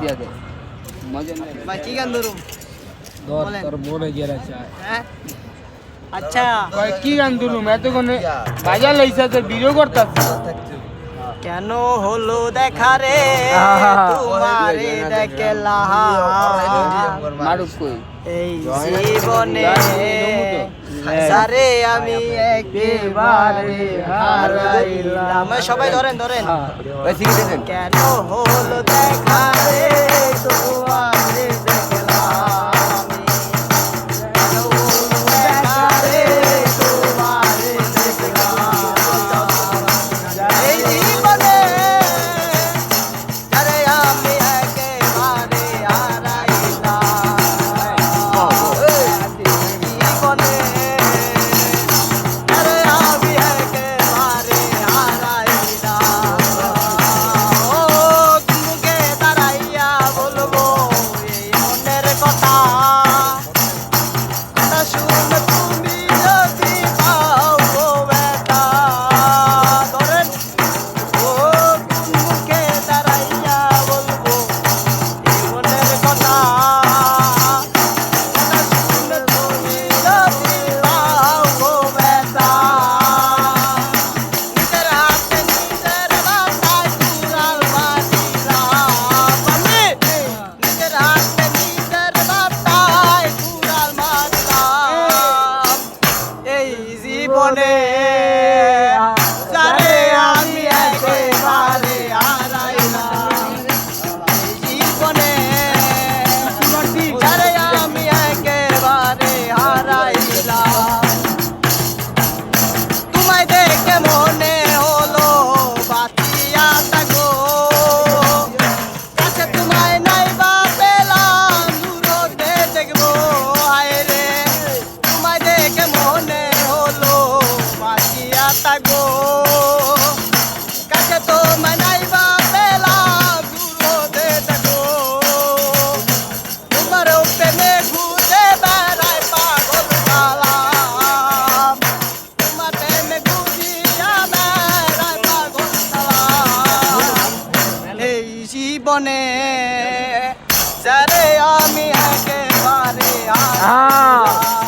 দিয়া দে মজা নেই ভাই কি গান ধরুম বলেন। তোর মনে গেরা চায় হ্যাঁ আচ্ছা কয় কি গান ধরুম এতক্ষণে বাজার লাইছে তো ভিডিও করতাছ কেন হলো দেখা রে তোমারে দেখলাম মারুক কই এই জীবনে সারে আমি একেবারে হারাইলাম সবাই ধরেন ধরেন ওই ঠিক আছে কেন হলো দেখা রে তোমারে দেখলাম কেন হলো দেখা রে তোমারে দেখলাম এই জীবনে আরে আমি একেবারে হারাইলাম জীবনে আরে আমি একেবারে হারাইলাম ও মুখে দাঁড়াইয়া বলবো এই মনের কথা কথা শুনে তুমি যদি পাও গো ব্যথা ধরেন ও মুখে দাঁড়াইয়া বলবো এই মনের কথা কথা শুনে তুমি যদি পাও গো ব্যথা নিজের হাতে নিজের বাসায় কুড়াল মারিলাম আমি নিজের হাতে নিজের বাসায় কুড়াল মারলাম এই জীবনে যারে আমি একেবারে হারাইলাম এই জীবনে যারে আমি একেবারে হারাইলাম তোমায় দেখে মনে হলো বাঁচিয়া থাকো কাছে তোমায় নাই বা পেলাম দূরতে দেখবো হায় রে তোমায় দেখে মনে হলো বাঁচিয়া থাকো কাছে তোমায় নাই বা পেলাম দূরতে দেখো তোমার প্রেমে ঘুরে বেড়ায় পাগল কালাম তোমার প্রেমে ঘুরিয়া বেড়ায় পাগল কালাম এই জীবনে যারে আমি একেবারে হারাইলাম